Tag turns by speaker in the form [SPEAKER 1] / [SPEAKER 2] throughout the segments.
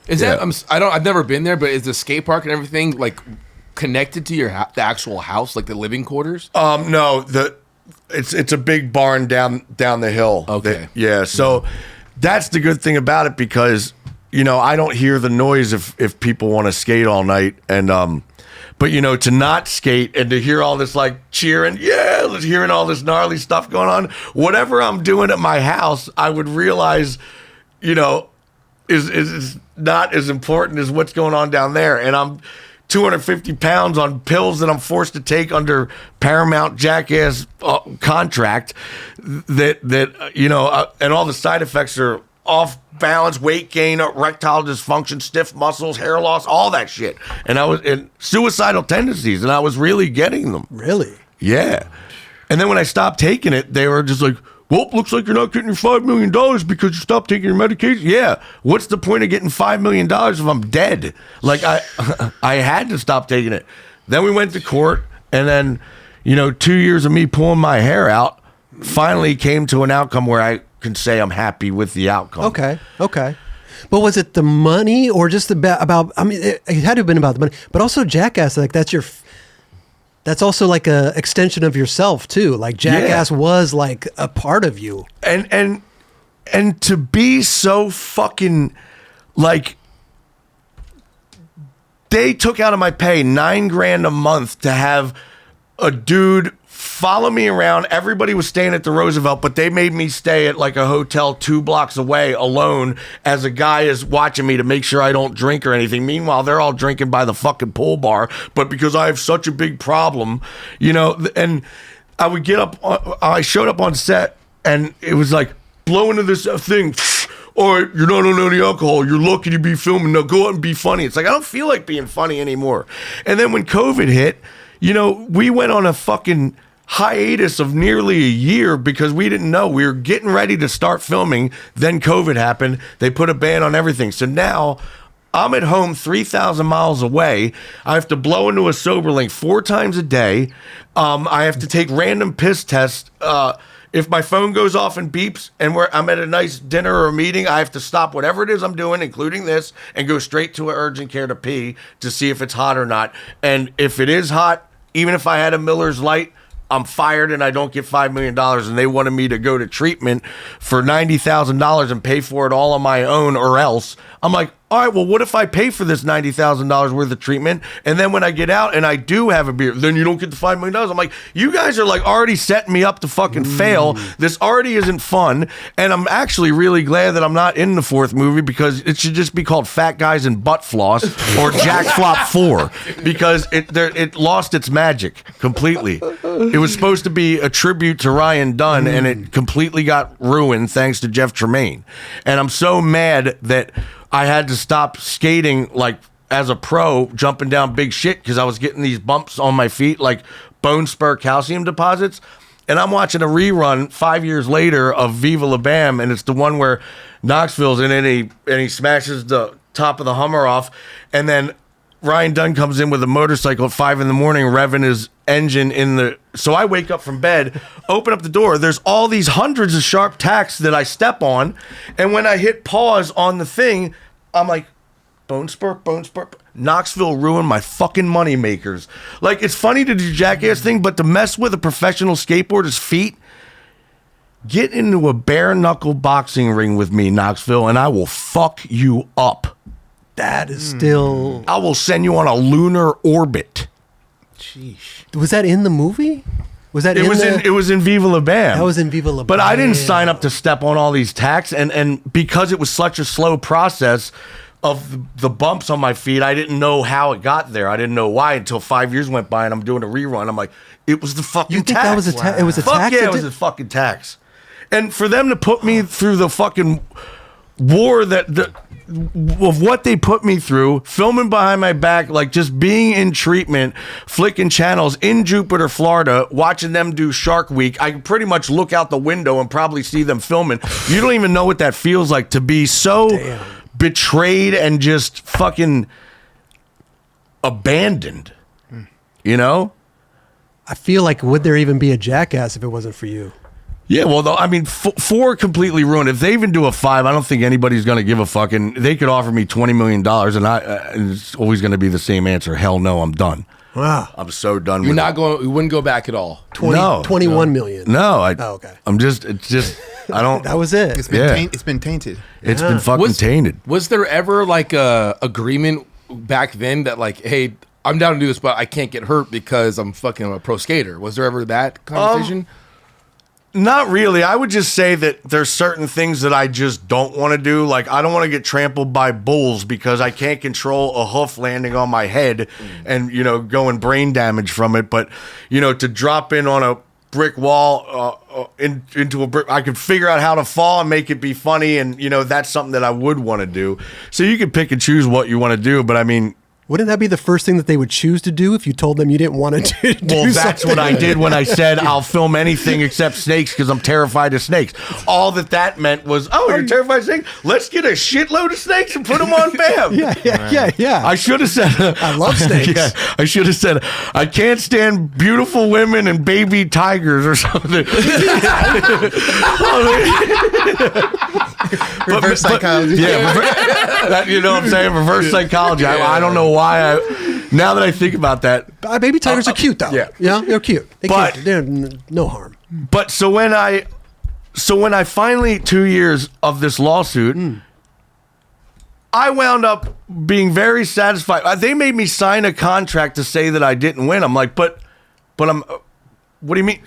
[SPEAKER 1] Is that I've never been there, but is the skate park and everything like connected to your the actual house, like the living quarters?
[SPEAKER 2] No, it's a big barn down the hill.
[SPEAKER 1] Okay.
[SPEAKER 2] So that's the good thing about it, because I don't hear the noise if people want to skate all night, and but to not skate and to hear all this like cheering, hearing all this gnarly stuff going on, whatever I'm doing at my house, I would realize, is not as important as what's going on down there. And I'm 250 pounds on pills that I'm forced to take under Paramount jackass contract that and all the side effects are off balance, weight gain, erectile dysfunction, stiff muscles, hair loss, all that shit. And I was in suicidal tendencies, and I was really getting them.
[SPEAKER 3] Really?
[SPEAKER 2] Yeah. And then when I stopped taking it, they were just like, well, looks like you're not getting your $5 million because you stopped taking your medication. Yeah. What's the point of getting $5 million if I'm dead? Like, I had to stop taking it. Then we went to court, and then, 2 years of me pulling my hair out finally came to an outcome where I can say I'm happy with the outcome.
[SPEAKER 3] Okay. But was it the money, or just about, I mean, it had to have been about the money, but also Jackass, like that's also like a extension of yourself too. Like Jackass was like a part of you.
[SPEAKER 2] And to be so fucking like, they took out of my pay $9,000 a month to have a dude follow me around. Everybody was staying at the Roosevelt, but they made me stay at like a hotel 2 blocks away alone as a guy is watching me to make sure I don't drink or anything. Meanwhile, they're all drinking by the fucking pool bar. But because I have such a big problem, and I would get up, I showed up on set, and it was like, blow into this thing. Or you're not on any alcohol. You're lucky to be filming. Now go out and be funny. It's like, I don't feel like being funny anymore. And then when COVID hit, we went on a fucking hiatus of nearly a year because we didn't know. We were getting ready to start filming. Then COVID happened. They put a ban on everything. So now I'm at home 3,000 miles away. I have to blow into a sober link 4 times a day. I have to take random piss tests. If my phone goes off and beeps and I'm at a nice dinner or a meeting, I have to stop whatever it is I'm doing, including this, and go straight to an urgent care to pee to see if it's hot or not. And if it is hot, even if I had a Miller's Light, I'm fired and I don't get $5 million, and they wanted me to go to treatment for $90,000 and pay for it all on my own, or else. I'm like, all right, well, what if I pay for this $90,000 worth of treatment, and then when I get out and I do have a beer, then you don't get the $5 million? I'm like, you guys are like already setting me up to fucking fail. This already isn't fun, and I'm actually really glad that I'm not in the 4th movie, because it should just be called Fat Guys and Butt Floss or Jack Flop 4, because it lost its magic completely. It was supposed to be a tribute to Ryan Dunn, and it completely got ruined thanks to Jeff Tremaine. And I'm so mad that I had to stop skating like as a pro, jumping down big shit, because I was getting these bumps on my feet like bone spur calcium deposits. And I'm watching a rerun 5 years later of Viva La Bam, and it's the one where Knoxville's in it, and he smashes the top of the Hummer off, and then Ryan Dunn comes in with a motorcycle at 5 a.m, revving his engine in the. So I wake up from bed, open up the door. There's all these hundreds of sharp tacks that I step on, and when I hit pause on the thing, I'm like, bone spur. Knoxville ruined my fucking money makers. Like, it's funny to do Jackass thing, but to mess with a professional skateboarder's feet. Get into a bare knuckle boxing ring with me, Knoxville, and I will fuck you up.
[SPEAKER 3] That is still.
[SPEAKER 2] I will send you on a lunar orbit.
[SPEAKER 3] Sheesh. Was that in the movie? Was that
[SPEAKER 2] It was in Viva La Bam.
[SPEAKER 3] That was in Viva La Bam.
[SPEAKER 2] But I didn't sign up to step on all these tacks, and because it was such a slow process of the bumps on my feet, I didn't know how it got there. I didn't know why until 5 years went by, and I'm doing a rerun. I'm like, it was the fucking
[SPEAKER 3] You think
[SPEAKER 2] tax.
[SPEAKER 3] that was it was a
[SPEAKER 2] Fuck
[SPEAKER 3] tax?
[SPEAKER 2] yeah, it was a fucking tax. And for them to put me through the fucking war of what they put me through, filming behind my back, like just being in treatment, flicking channels in Jupiter, Florida, watching them do Shark Week. I can pretty much look out the window and probably see them filming. You don't even know what that feels like to be so betrayed and just fucking abandoned. You know?
[SPEAKER 3] I feel like, would there even be a Jackass if it wasn't for you?
[SPEAKER 2] Yeah, well, though, I mean, 4 completely ruined. If they even do a 5, I don't think anybody's going to give a fucking. They could offer me $20 million, and it's always going to be the same answer. Hell no, I'm done.
[SPEAKER 3] Wow.
[SPEAKER 2] I'm so done
[SPEAKER 1] You're
[SPEAKER 2] with
[SPEAKER 1] not
[SPEAKER 2] it.
[SPEAKER 1] going. You wouldn't go back at all.
[SPEAKER 3] 21 million.
[SPEAKER 2] No,
[SPEAKER 3] okay.
[SPEAKER 2] It's just, I don't.
[SPEAKER 3] That was it.
[SPEAKER 4] It's been
[SPEAKER 2] Yeah.
[SPEAKER 4] it's been tainted.
[SPEAKER 2] It's been fucking tainted.
[SPEAKER 1] Was there ever like a agreement back then that like, hey, I'm down to do this, but I can't get hurt because I'm fucking a pro skater? Was there ever that conversation?
[SPEAKER 2] Not really. I would just say that there's certain things that I just don't want to do. Like, I don't want to get trampled by bulls because I can't control a hoof landing on my head and, going brain damage from it. But, to drop in on a brick wall into a brick, I could figure out how to fall and make it be funny. And, that's something that I would want to do. So you can pick and choose what you want to do. But I mean,
[SPEAKER 3] Wouldn't that be the first thing that they would choose to do if you told them you didn't want to do
[SPEAKER 2] well, that's
[SPEAKER 3] something?
[SPEAKER 2] what I did when I said I'll film anything except snakes because I'm terrified of snakes. All that meant was, oh, you're terrified of snakes? Let's get a shitload of snakes and put them on BAM.
[SPEAKER 3] Yeah.
[SPEAKER 2] I should have said,
[SPEAKER 3] I love snakes.
[SPEAKER 2] Yeah, I should have said, I can't stand beautiful women and baby tigers or something.
[SPEAKER 4] Reverse psychology.
[SPEAKER 2] Yeah, you know what I'm saying? Reverse psychology. I don't know why. Now that I think about that,
[SPEAKER 3] Baby tigers are cute though.
[SPEAKER 2] yeah.
[SPEAKER 3] They're cute. They're no harm.
[SPEAKER 2] But so when I finally 2 years of this lawsuit, I wound up being very satisfied. They made me sign a contract to say that I didn't win. I'm like, but I'm. What do you mean?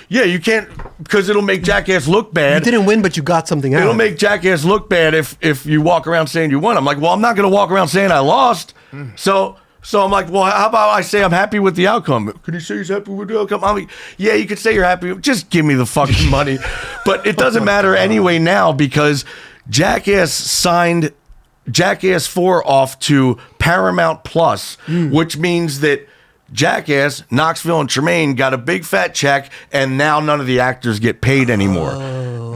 [SPEAKER 2] Yeah, you can't, because it'll make Jackass look bad.
[SPEAKER 3] You didn't win, but you got something out.
[SPEAKER 2] It'll make Jackass look bad if you walk around saying you won. I'm like, well, I'm not going to walk around saying I lost. So I'm like, well, how about I say I'm happy with the outcome? Can you say you're happy with the outcome? I'm like, yeah, you could say you're happy. Just give me the fucking money. But it doesn't matter anyway now because Jackass signed Jackass 4 off to Paramount Plus, which means that Jackass, Knoxville, and Tremaine got a big fat check, and now none of the actors get paid anymore.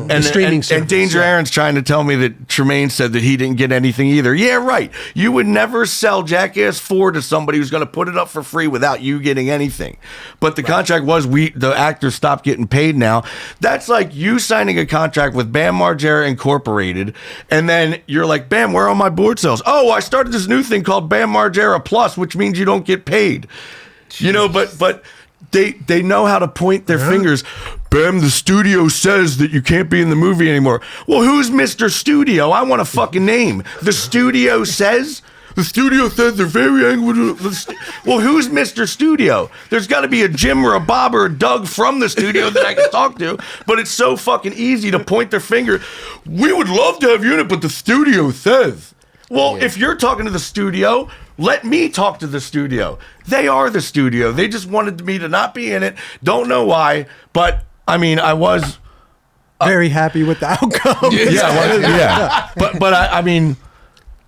[SPEAKER 2] And
[SPEAKER 3] streaming service,
[SPEAKER 2] Danger
[SPEAKER 3] yeah.
[SPEAKER 2] Aaron's trying to tell me that Tremaine said that he didn't get anything either. Yeah, right. You would never sell Jackass 4 to somebody who's going to put it up for free without you getting anything. But the contract was the actors stopped getting paid now. That's like you signing a contract with Bam Margera Incorporated, and then you're like, Bam, where are my board sales? Oh, I started this new thing called Bam Margera Plus, which means you don't get paid. But they know how to point their fingers. Bam, the studio says that you can't be in the movie anymore. Well, who's Mr. Studio? I want a fucking name. The studio says? The studio says they're very angry. Well, who's Mr. Studio? There's got to be a Jim or a Bob or a Doug from the studio that I can talk to. But it's so fucking easy to point their finger. We would love to have you in it, but the studio says. Well, if you're talking to the studio, let me talk to the studio. They are the studio. They just wanted me to not be in it. Don't know why, but I mean, I was
[SPEAKER 3] very happy with the outcome.
[SPEAKER 2] yeah. But I mean,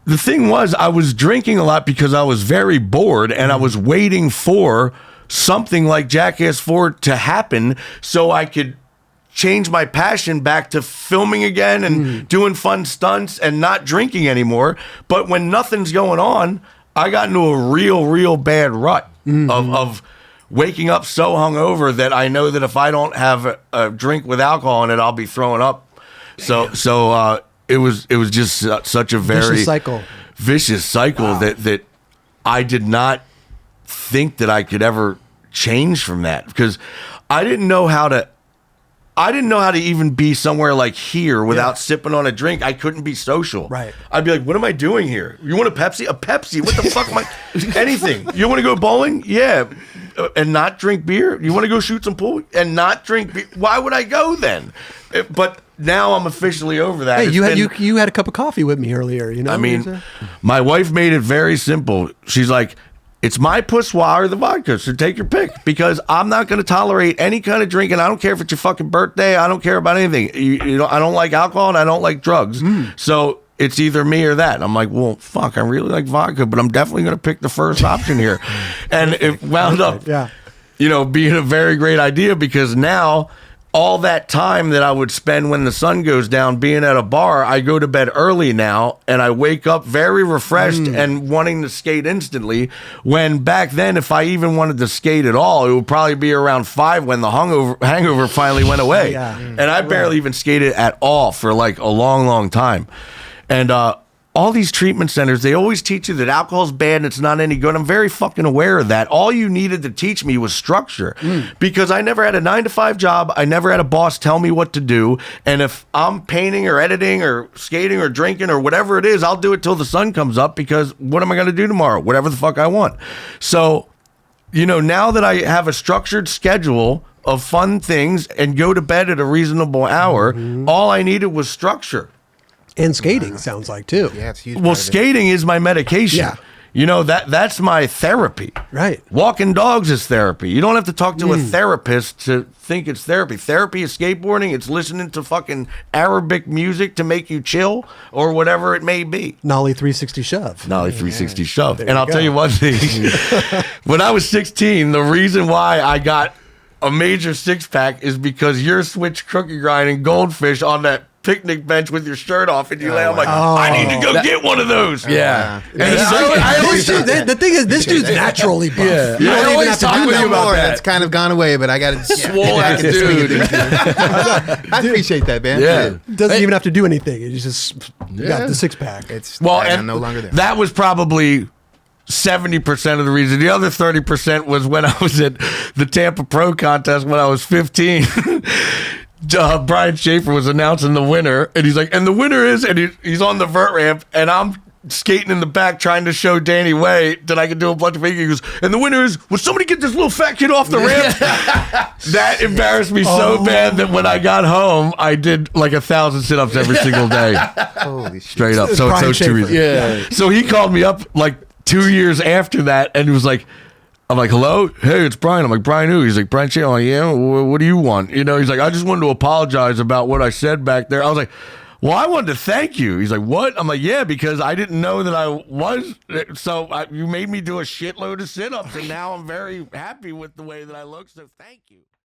[SPEAKER 2] the thing was, I was drinking a lot because I was very bored, and I was waiting for something like Jackass 4 to happen so I could change my passion back to filming again and doing fun stunts and not drinking anymore. But when nothing's going on, I got into a real bad rut of waking up so hungover that I know that if I don't have a drink with alcohol in it, I'll be throwing up. So it was just such a very vicious cycle
[SPEAKER 3] Wow.
[SPEAKER 2] that I did not think that I could ever change from that because I didn't know how to even be somewhere like here without sipping on a drink. I couldn't be social.
[SPEAKER 3] Right.
[SPEAKER 2] I'd be like, what am I doing here? You want a Pepsi? A Pepsi? What the fuck am I? Anything. You want to go bowling? Yeah. And not drink beer? You want to go shoot some pool? And not drink beer? Why would I go then? But now I'm officially over that.
[SPEAKER 3] Hey,
[SPEAKER 2] It's
[SPEAKER 3] you had a cup of coffee with me earlier. You know.
[SPEAKER 2] I mean, my wife made it very simple. She's like, it's my poussoir or the vodka, so take your pick. Because I'm not going to tolerate any kind of drinking. I don't care if it's your fucking birthday. I don't care about anything. I don't like alcohol and I don't like drugs. So it's either me or that. I'm like, well, fuck, I really like vodka, but I'm definitely going to pick the first option here. And it wound up, being a very great idea because now all that time that I would spend when the sun goes down being at a bar, I go to bed early now and I wake up very refreshed and wanting to skate instantly. When back then, if I even wanted to skate at all, it would probably be around 5 when the hangover finally went away. And I barely even skated at all for like a long, long time. And all these treatment centers, they always teach you that alcohol's bad and it's not any good. I'm very fucking aware of that. All you needed to teach me was structure because I never had a 9-to-5 job. I never had a boss tell me what to do. And if I'm painting or editing or skating or drinking or whatever it is, I'll do it till the sun comes up because what am I going to do tomorrow? Whatever the fuck I want. So, you know, now that I have a structured schedule of fun things and go to bed at a reasonable hour, all I needed was structure.
[SPEAKER 3] And skating sounds like too.
[SPEAKER 4] Yeah, it's huge.
[SPEAKER 2] Well, skating is my medication.
[SPEAKER 3] Yeah.
[SPEAKER 2] You know, that's my therapy.
[SPEAKER 3] Right.
[SPEAKER 2] Walking dogs is therapy. You don't have to talk to a therapist to think it's therapy. Therapy is skateboarding. It's listening to fucking Arabic music to make you chill or whatever it may be.
[SPEAKER 3] Nollie 360 shove.
[SPEAKER 2] Nollie 360 shove.
[SPEAKER 3] There
[SPEAKER 2] And
[SPEAKER 3] you
[SPEAKER 2] I'll
[SPEAKER 3] go.
[SPEAKER 2] tell you one thing. When I was 16, the reason why I got a major six-pack is because you're switch cookie grinding goldfish on that picnic bench with your shirt off and you lay. I'm like, I need to go get one of those.
[SPEAKER 1] Yeah.
[SPEAKER 4] Yeah.
[SPEAKER 1] And
[SPEAKER 3] I always the thing is, this dude's naturally buff.
[SPEAKER 1] Yeah.
[SPEAKER 3] You
[SPEAKER 1] I
[SPEAKER 3] don't even
[SPEAKER 1] always
[SPEAKER 3] have to
[SPEAKER 1] talk
[SPEAKER 3] do
[SPEAKER 1] with
[SPEAKER 3] that.
[SPEAKER 1] you about that.
[SPEAKER 4] It's kind of gone away, but I got it.
[SPEAKER 1] Swole ass dude.
[SPEAKER 4] I appreciate that, man.
[SPEAKER 2] Yeah.
[SPEAKER 3] Doesn't even have to do anything. You just got the six pack.
[SPEAKER 4] It's
[SPEAKER 2] Well,
[SPEAKER 4] I'm
[SPEAKER 2] and
[SPEAKER 4] no longer there.
[SPEAKER 2] that was probably 70% of the reason. The other 30% was when I was at the Tampa Pro contest when I was 15. Brian Schaefer was announcing the winner, and he's like, and the winner is, and he's on the vert ramp, and I'm skating in the back trying to show Danny Way that I could do a bunch of things. He goes, and the winner is, would somebody get this little fat kid off the ramp? That embarrassed me so bad that when I got home, I did like 1,000 sit-ups every single day.
[SPEAKER 4] Holy shit.
[SPEAKER 2] Straight up. So
[SPEAKER 3] Brian
[SPEAKER 2] it's those two
[SPEAKER 3] Schaefer.
[SPEAKER 2] reasons.
[SPEAKER 1] Yeah.
[SPEAKER 2] So he called me up like 2 years after that, and he was like, I'm like, hello? Hey, it's Brian. I'm like, Brian who? He's like, Brian Schaefer. I'm like, yeah, what do you want? You know, he's like, I just wanted to apologize about what I said back there. I was like, well, I wanted to thank you. He's like, what? I'm like, yeah, because I didn't know that I was. So you made me do a shitload of sit-ups, and now I'm very happy with the way that I look, so thank you.